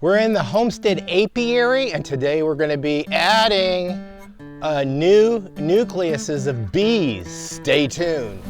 We're in the Homestead apiary, and today we're going to be adding new nucleuses of bees. Stay tuned.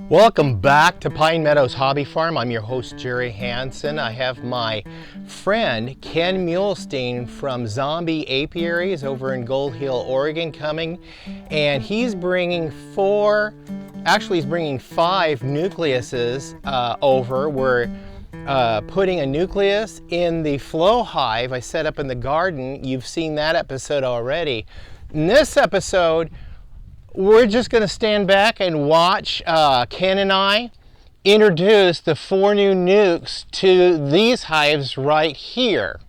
Welcome back to Pine Meadows Hobby Farm. I'm your host, Jerry Hansen. I have my friend Ken Muhlestein from Zombie Apiaries over in Gold Hill, Oregon coming, and he's bringing five nucleuses over. We're putting a nucleus in the flow hive I set up in the garden. You've seen that episode already. In this episode, we're just going to stand back and watch Ken and I introduce the 4 new nukes to these hives right here.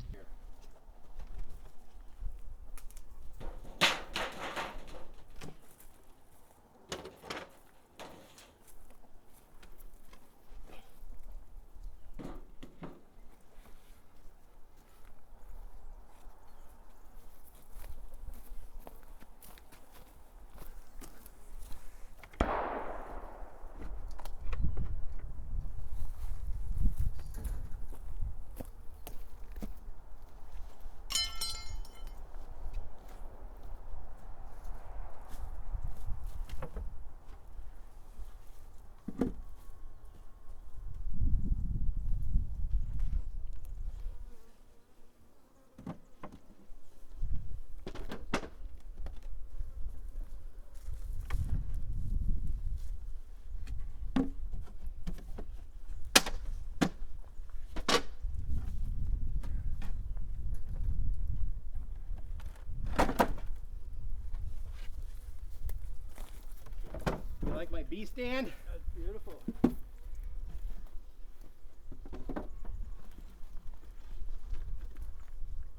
You like my bee stand? That's beautiful.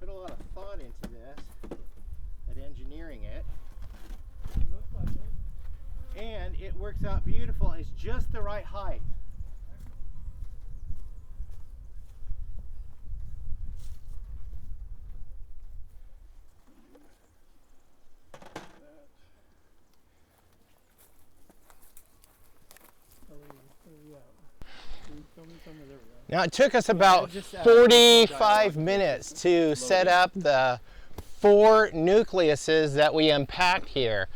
Put a lot of thought into this, at engineering it. Looks like it. And it works out beautiful. It's just the right height. Now it took us about 45 minutes to set up the 4 nucleuses that we unpacked here.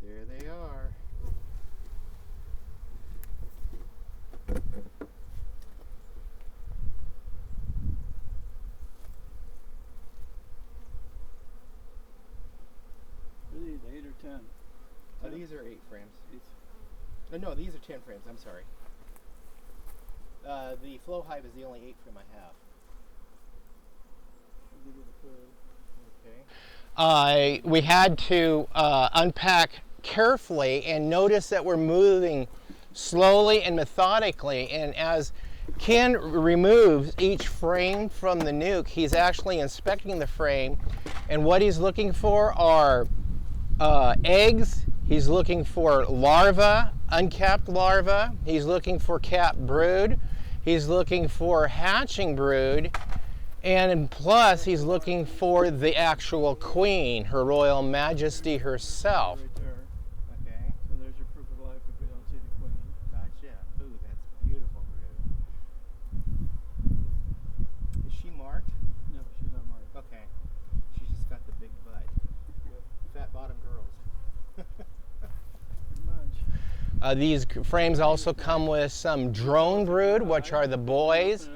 There they are. These 8 or 10? These are 8 frames. No, these are 10 frames. I'm sorry. The flow hive is the only 8 frame I have. Okay. We had to unpack carefully and notice that we're moving slowly and methodically. And as Ken removes each frame from the nuke, he's actually inspecting the frame, and what he's looking for are eggs. He's looking for larvae, uncapped larvae. He's looking for capped brood. He's looking for hatching brood. And plus, he's looking for the actual queen, Her Royal Majesty herself. Right there. Okay. So there's your proof of life if we don't see the queen. Gotcha. Ooh, that's beautiful brood. Is she marked? No, she's not marked. Okay. She's just got the big butt. Yep. Fat bottom girls. Pretty much. These frames also come with some drone brood, which are the boys.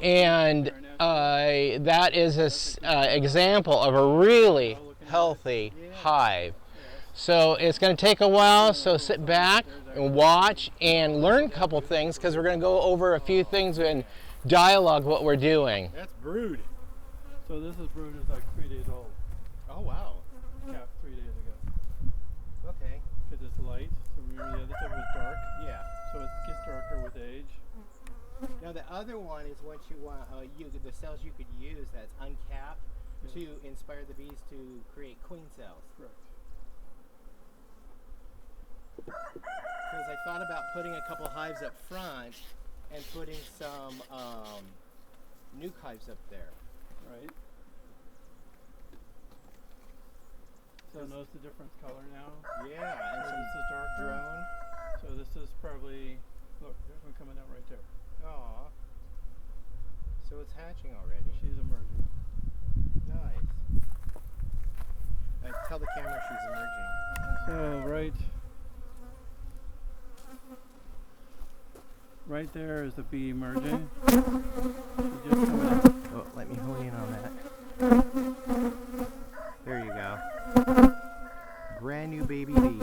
And that is an example of a really healthy hive. So it's going to take a while, so sit back and watch and learn a couple things, because we're going to go over a few things in dialogue what we're doing. That's brood. So this is brood is like 3 days old. Oh wow. Capped 3 days ago. Okay. Because it's light, so we Now the other one is what you want, the cells you could use that's uncapped to inspire the bees to create queen cells. Correct. Because I thought about putting a couple hives up front and putting some nuke hives up there. Right. So notice the different color now? Yeah, and So some this is darker. drone. So this is probably, look, there's one coming out right there. Aw. So it's hatching already. She's emerging. Nice. Tell the camera she's emerging. So right there is the bee emerging. She's just coming out. Oh, let me hone in on that. There you go. Brand new baby bee.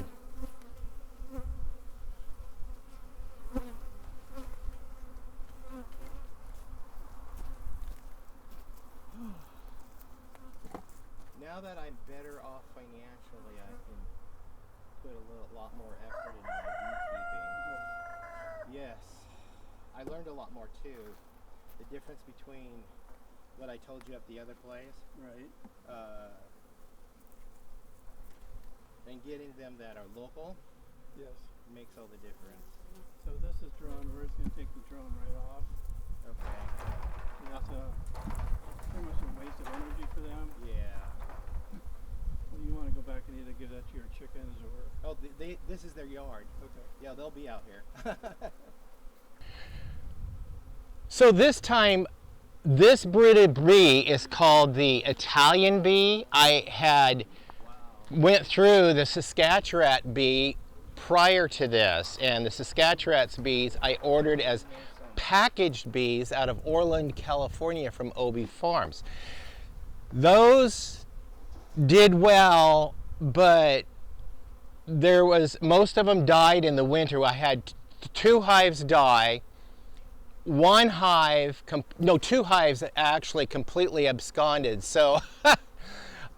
Now that I'm better off financially, I can put a lot more effort into my beekeeping. Yes, I learned a lot more too. The difference between what I told you at the other place, Right. and getting them that are local Yes. makes all the difference. So this is drone. We're just going to take the drone right off. Okay. And that's pretty much a waste of energy for them. Yeah. Well, you want to go back and either give that to your chickens or... Oh, this is their yard. Okay. Yeah, they'll be out here. So this time, this brooded bee is called the Italian bee. I had went through the Saskatchewan bee prior to this, and the Saskatchewan bees I ordered as packaged bees out of Orland, California from OB Farms. Those did well, but most of them died in the winter. I had two hives die. Two hives actually completely absconded. So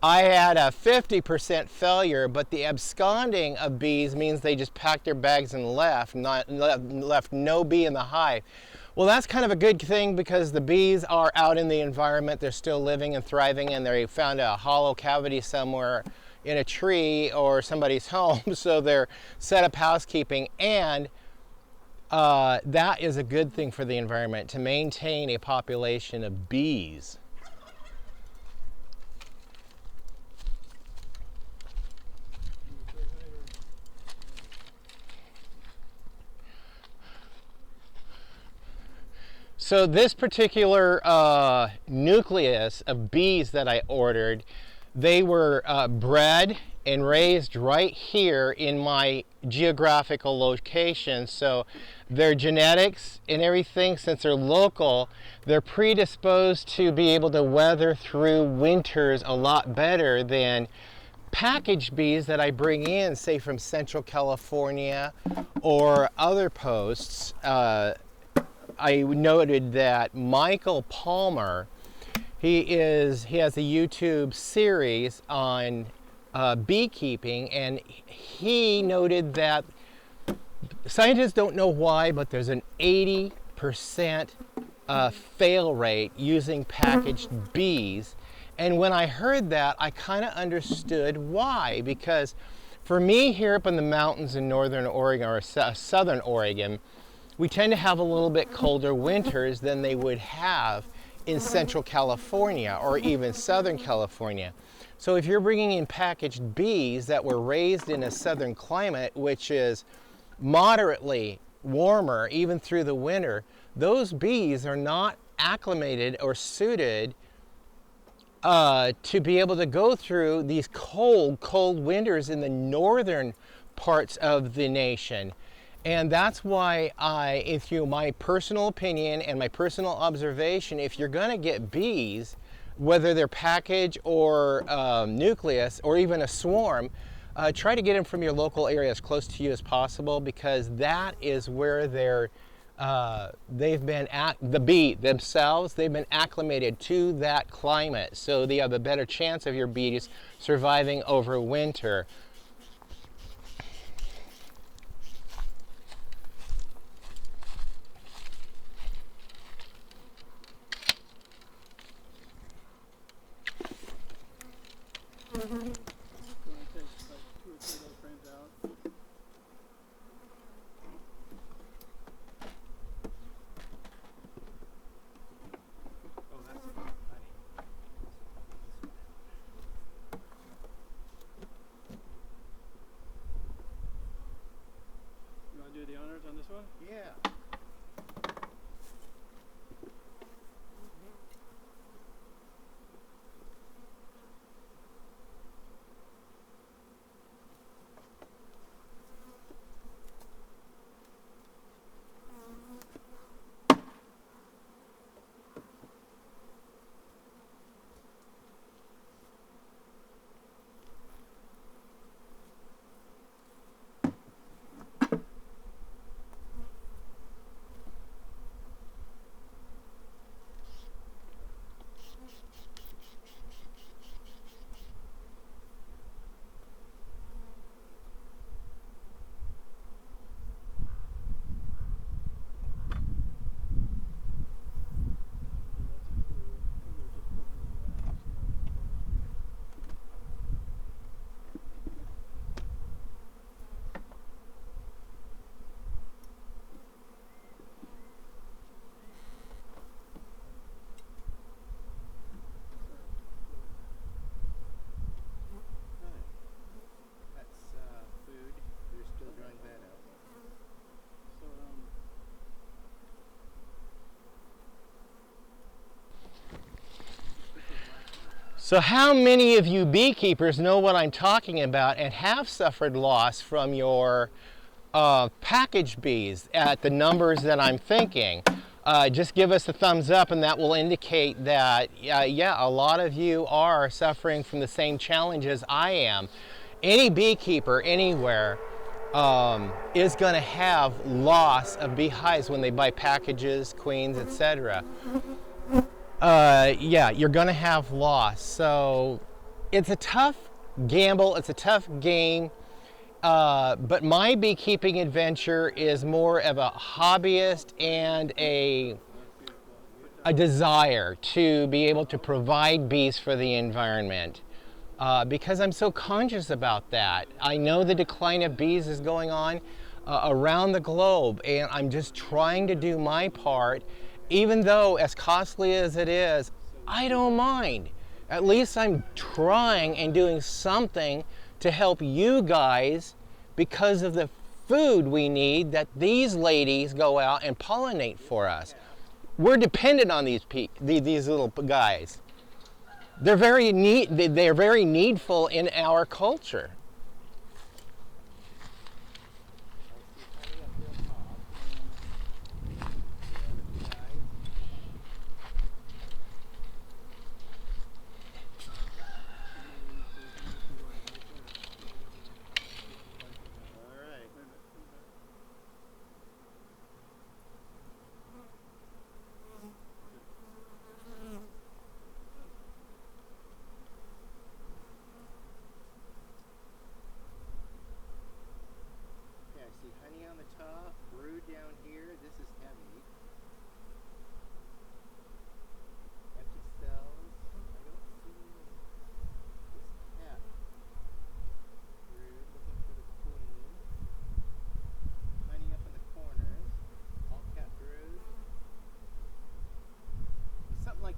I had a 50% failure, but the absconding of bees means they just packed their bags and left no bee in the hive. Well, that's kind of a good thing because the bees are out in the environment, they're still living and thriving, and they found a hollow cavity somewhere in a tree or somebody's home, so they're set up housekeeping, and that is a good thing for the environment, to maintain a population of bees. So this particular nucleus of bees that I ordered, they were bred and raised right here in my geographical location. So their genetics and everything, since they're local, they're predisposed to be able to weather through winters a lot better than packaged bees that I bring in, say from Central California or other posts. I noted that Michael Palmer, he has a YouTube series on beekeeping, and he noted that scientists don't know why, but there's an 80% fail rate using packaged bees. And when I heard that, I kind of understood why, because for me here up in the mountains in northern Oregon or southern Oregon, we tend to have a little bit colder winters than they would have in Central California or even Southern California. So if you're bringing in packaged bees that were raised in a southern climate, which is moderately warmer even through the winter, those bees are not acclimated or suited to be able to go through these cold winters in the northern parts of the nation. And that's why my personal opinion and my personal observation, if you're gonna get bees, whether they're package or nucleus or even a swarm, try to get them from your local area as close to you as possible, because that is where the bee themselves, they've been acclimated to that climate. So they have a better chance of your bees surviving over winter. So it takes like 2 or 3 of those frames out. Oh, that's honey. You want to do the honors on this one? Yeah. So how many of you beekeepers know what I'm talking about and have suffered loss from your package bees at the numbers that I'm thinking? Just give us a thumbs up and that will indicate that, yeah, a lot of you are suffering from the same challenges I am. Any beekeeper anywhere is going to have loss of beehives when they buy packages, queens, etc. Yeah, you're going to have loss. So it's a tough gamble, it's a tough game, but my beekeeping adventure is more of a hobbyist and a desire to be able to provide bees for the environment. Because I'm so conscious about that. I know the decline of bees is going on around the globe, and I'm just trying to do my part. Even though as costly as it is, I don't mind. At least I'm trying and doing something to help you guys because of the food we need that these ladies go out and pollinate for us. We're dependent on these little guys. They're very needful in our culture.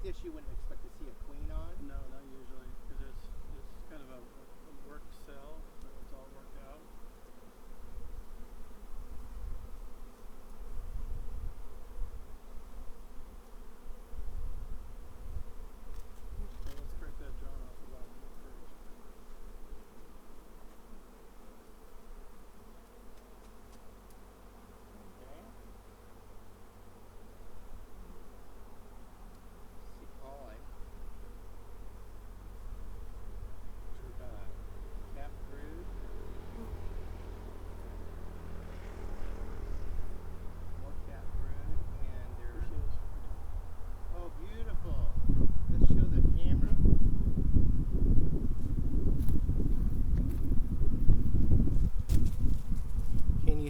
This you wouldn't expect to see a queen on? No, not usually, because it's kind of a worked cell, so it's all worked out. So let's break that drone off the bottom first.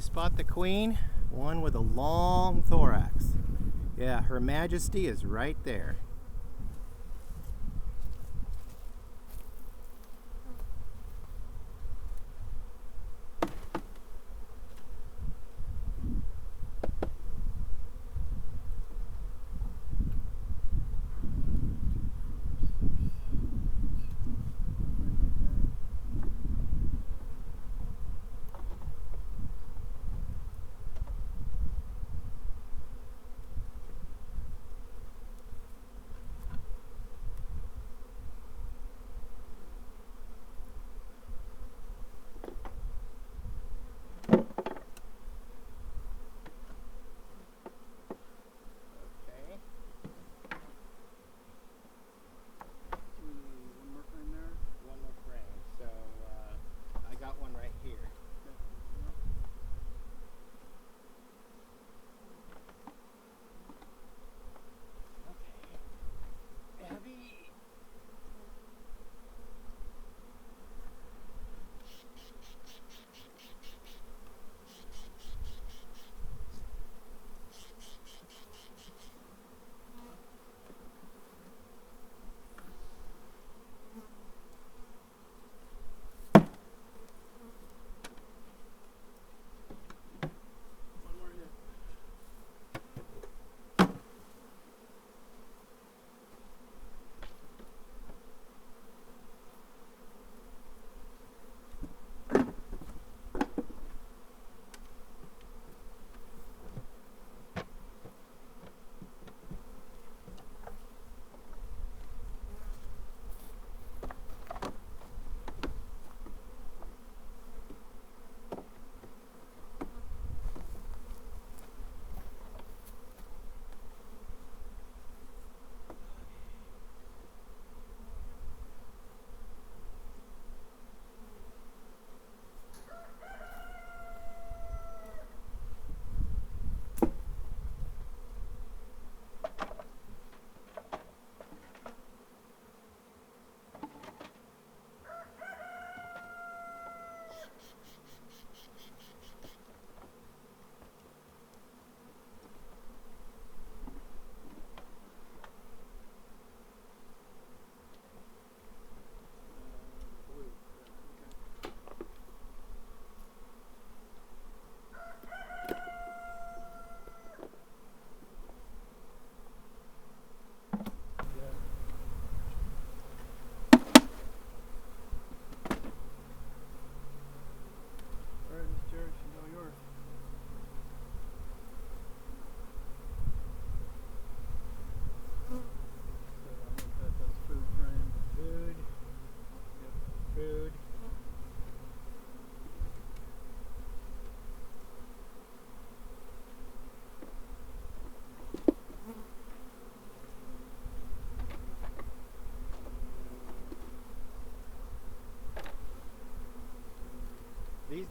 Spot the queen, one with a long thorax. Yeah, Her Majesty is right there.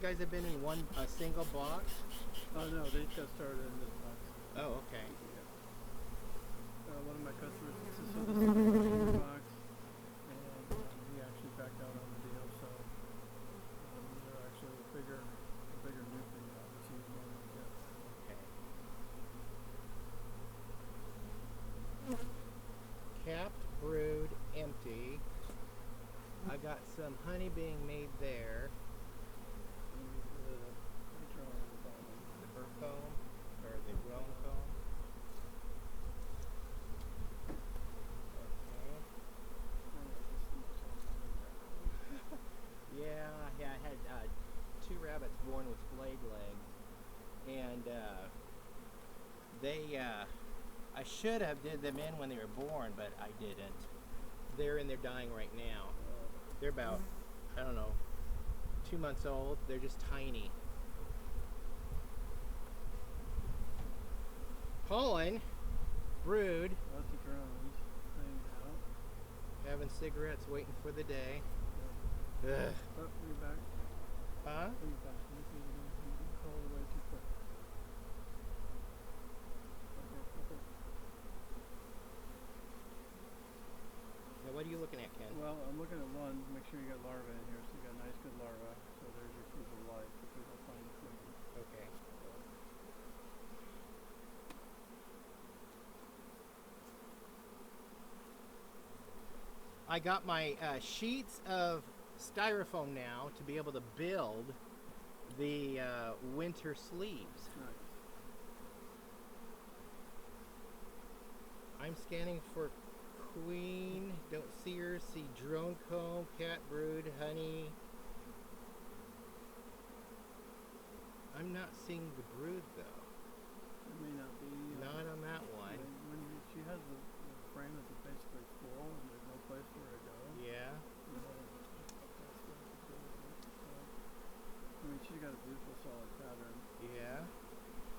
guys have been in a single box? Oh no, they got started in this box. Oh, okay. One of my customers insisted this is a box, and he actually backed out on the deal. So they're actually a bigger Nubian, obviously, you normally get. Okay. Capped, brood, empty. I got some honey being made there. The fur comb, or the grown comb. Okay. Yeah, I had 2 rabbits born with flayed legs, and I should have did them in when they were born, but I didn't. They're in there dying right now. They're about, I don't know, 2 months old. They're just tiny. Pollen, brood, Lots of drones hanging out. having cigarettes, waiting for the day. Ugh. Oh, you're back. Huh? Oh, you're back. Let me see if you can call away too quick. Okay. Now, what are you looking at, Ken? Well, I'm looking at one. Make sure you got larvae in here. So you got a nice, good larva. So there's your proof of life. Because I'll find the queen. Okay. I got my sheets of styrofoam now to be able to build the winter sleeves. Nice. I'm scanning for queen, don't see her, see drone comb, cat brood, honey. I'm not seeing the brood though. It may not be. Not on that one. When she has the frame that's basically full and there's no place for her to go. Yeah. You know, I mean, she's got a beautiful solid pattern. Yeah.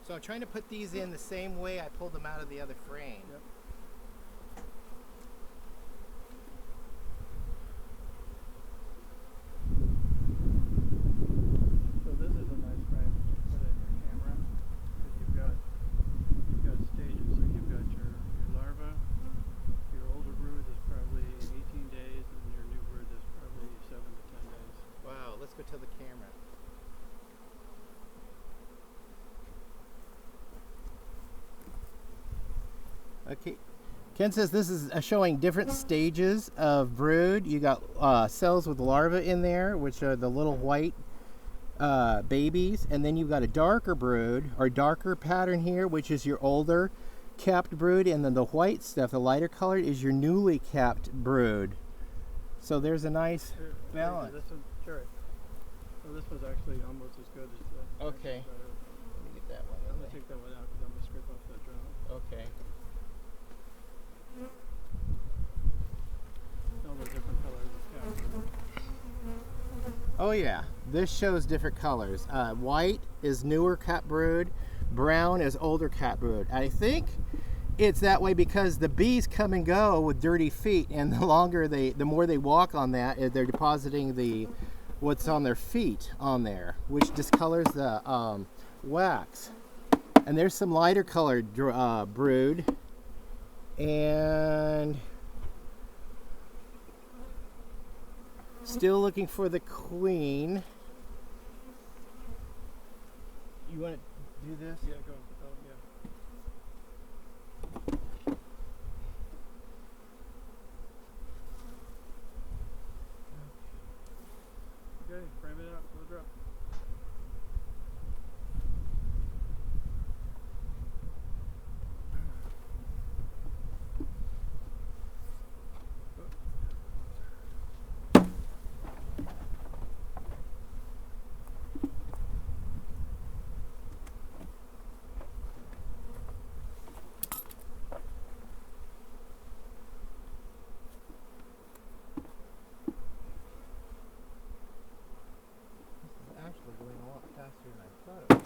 So I'm trying to put these in the same way I pulled them out of the other frame. Yep. So this is a nice frame to put in your camera because you've got stages. So you've got your larva, your older brood is probably 18 days, and your new brood is probably 7 to 10 days. Wow, let's go tell the camera. Okay, Ken says this is showing different stages of brood. You got cells with larvae in there, which are the little white babies, and then you've got a darker brood or darker pattern here, which is your older capped brood, and then the white stuff, the lighter colored, is your newly capped brood. So there's a nice Here, balance. This one, cherry. So this one's actually almost as good as the. Okay. Better. Let me get that one. I'm gonna take that one out because I'm gonna scrape off that drone. Okay. All the different colors of cat. Oh yeah, this shows different colors. White is newer cat brood, brown is older cat brood. I think it's that way because the bees come and go with dirty feet, and the more they walk on that, they're depositing what's on their feet on there, which discolors the wax. And there's some lighter colored brood, and still looking for the queen. You want to do this? Yeah, go. Oh, yeah. Okay, frame it out. Go drop. Actually going a lot faster than I thought it would.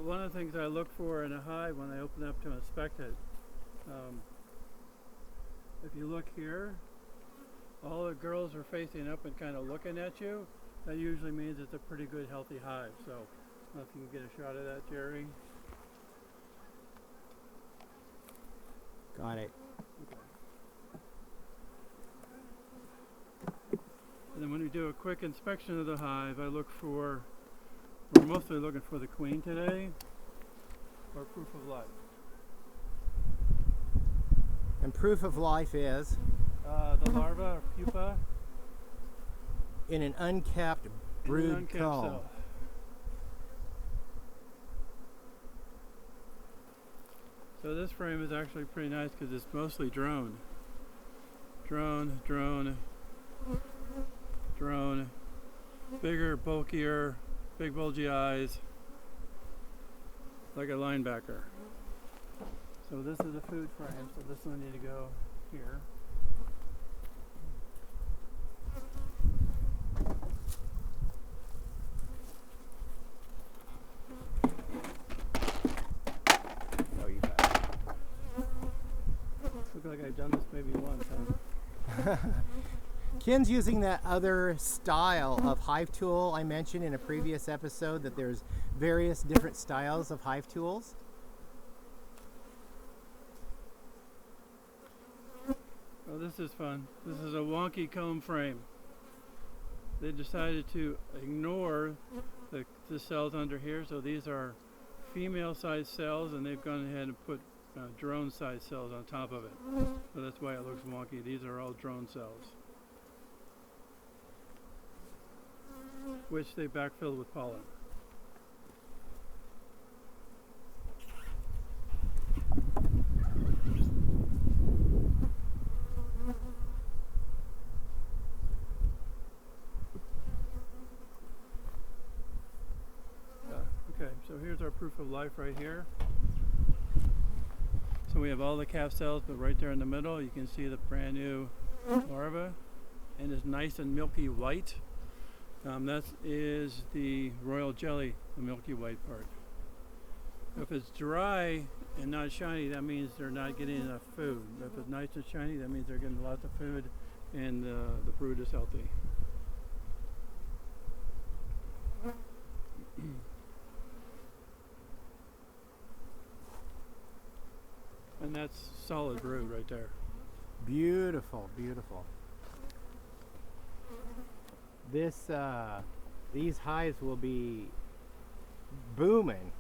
one of the things I look for in a hive when I open up to inspect it, if you look here, all the girls are facing up and kind of looking at you. That usually means it's a pretty good, healthy hive. So, I don't know if you can get a shot of that, Jerry. Got it. And then when we do a quick inspection of the hive, we're mostly looking for the queen today, or proof of life. And proof of life is The larva or pupa in an uncapped in brood an uncapped comb. cell. So this frame is actually pretty nice because it's mostly drone. Drone, drone, drone. Bigger, bulkier, big bulgy eyes, like a linebacker. So this is a food frame, so this one need to go here. Oh, you got it. Looks like I've done this maybe once, huh? Ken's using that other style of hive tool I mentioned in a previous episode, that there's various different styles of hive tools. Oh, this is fun. This is a wonky comb frame. They decided to ignore the cells under here, so these are female-sized cells, and they've gone ahead and put drone-sized cells on top of it. So that's why it looks wonky. These are all drone cells, which they backfilled with pollen. Okay, so here's our proof of life right here. So we have all the calf cells, but right there in the middle you can see the brand new larva, and it's nice and milky white. That is the royal jelly, the milky white part. If it's dry and not shiny, that means they're not getting enough food. If it's nice and shiny, that means they're getting lots of food, and the brood is healthy. And that's solid brood right there. Beautiful, beautiful. These hives will be booming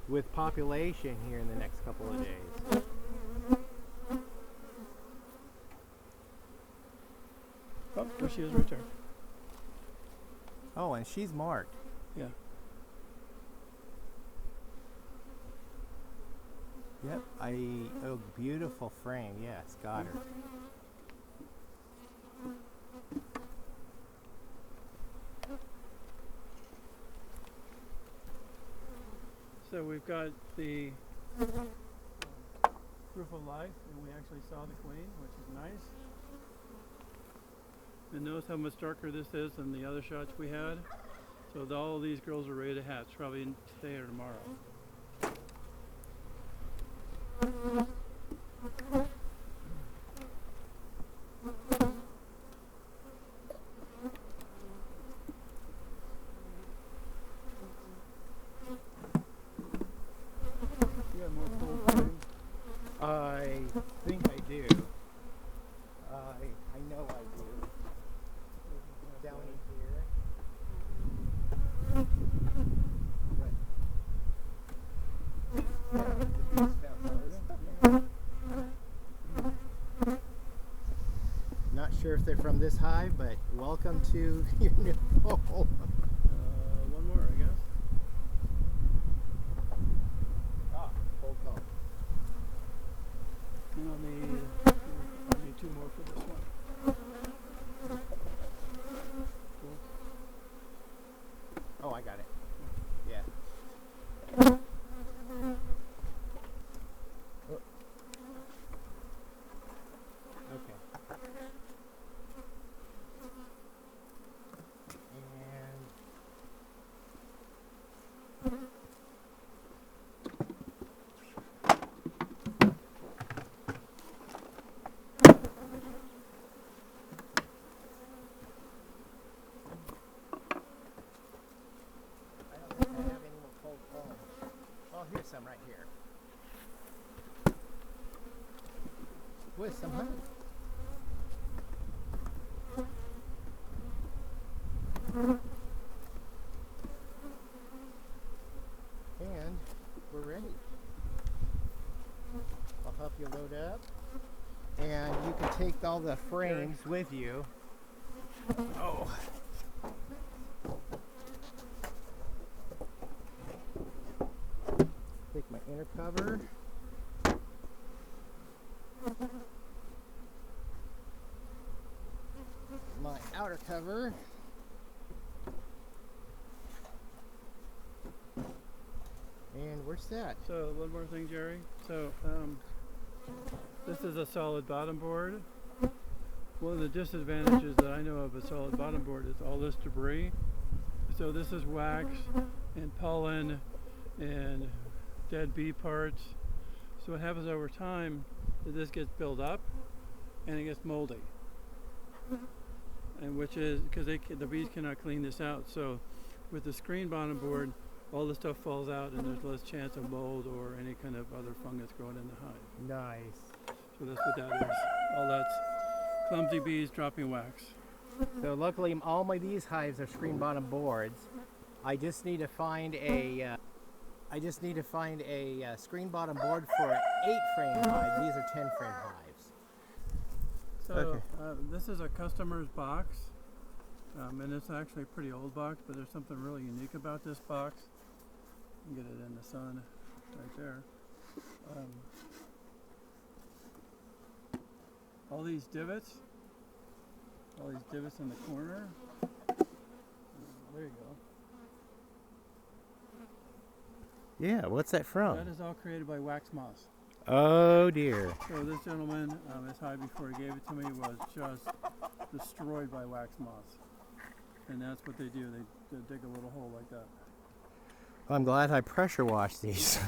with population here in the next couple of days. Oh, there she is right there. Oh, and she's marked. Yeah. Yep, oh, beautiful frame. Yes, got her. So we've got the proof of life, and we actually saw the queen, which is nice. And notice how much darker this is than the other shots we had. So all of these girls are ready to hatch, probably today or tomorrow. You got more full frames? I think I do. I know I do. Down in here. Not sure if they're from this hive, but welcome to your new home. One more, I guess. Ah, full comb. And I'll need two more for this one. Cool. Oh, I got it. Yeah. Oh. Okay. And with some honey. And we're ready. I'll help you load up. And you can take all the frames with you. Oh. Take my inner cover. My outer cover. And we're set. So one more thing, Jerry. So this is a solid bottom board. One of the disadvantages that I know of a solid bottom board is all this debris. So this is wax and pollen and dead bee parts. So what happens over time is this gets built up and it gets moldy. And which is because the bees cannot clean this out. So with the screen bottom board, all the stuff falls out and there's less chance of mold or any kind of other fungus growing in the hive. Nice. So that's what that is. All that's clumsy bees dropping wax. So luckily all my these hives are screen bottom boards. I just need to find a screen bottom board for an 8-frame hive. These are 10-frame hives. So Okay. This is a customer's box. And it's actually a pretty old box, but there's something really unique about this box. You can get it in the sun right there. All these divots in the corner. There you go. Yeah, what's that from? That is all created by wax moths. Oh dear. So this gentleman, his hive before he gave it to me was just destroyed by wax moths. And that's what they do. They dig a little hole like that. I'm glad I pressure washed these.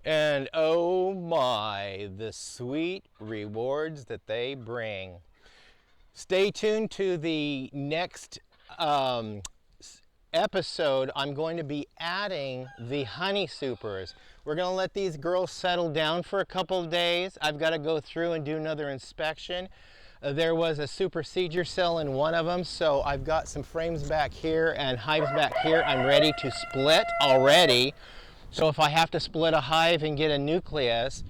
And oh my, the sweet rewards that they bring. Stay tuned to the next episode. I'm going to be adding the honey supers. We're going to let these girls settle down for a couple of days. I've got to go through and do another inspection. There was a supersedure cell in one of them, so I've got some frames back here and hives back here. I'm ready to split already. So if I have to split a hive and get a nucleus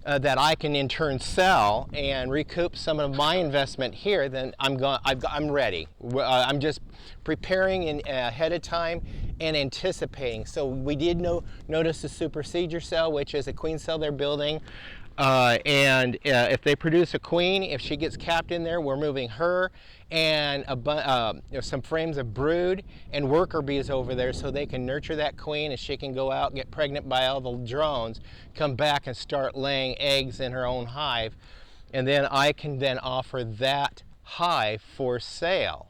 that I can in turn sell and recoup some of my investment here, then I'm ready. I'm just preparing ahead of time and anticipating. So we did notice the supersedure cell, which is a queen cell they're building. And if they produce a queen, if she gets capped in there, we're moving her and some frames of brood and worker bees over there so they can nurture that queen and she can go out, get pregnant by all the drones, come back and start laying eggs in her own hive. And then I can then offer that hive for sale.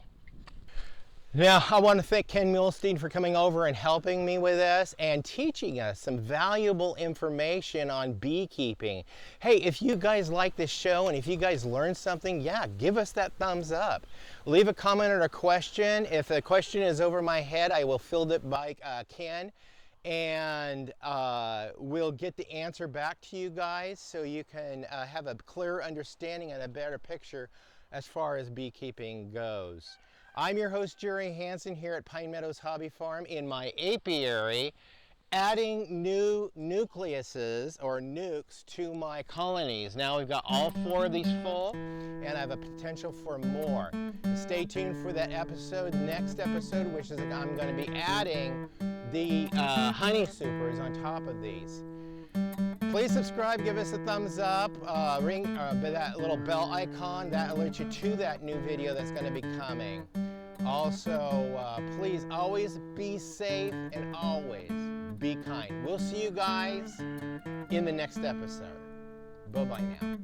Now, I want to thank Ken Muhlstein for coming over and helping me with this and teaching us some valuable information on beekeeping. Hey, if you guys like this show and if you guys learned something, yeah, give us that thumbs up. Leave a comment or a question. If the question is over my head, I will field it by Ken and we'll get the answer back to you guys so you can have a clearer understanding and a better picture as far as beekeeping goes. I'm your host, Jerry Hansen, here at Pine Meadows Hobby Farm in my apiary, adding new nucleuses or nukes to my colonies. Now we've got all 4 of these full, and I have a potential for more. Stay tuned for that episode, next episode, which is I'm going to be adding the honey supers on top of these. Please subscribe, give us a thumbs up, ring that little bell icon, that alerts you to that new video that's going to be coming. Also, please always be safe and always be kind. We'll see you guys in the next episode. Bye-bye now.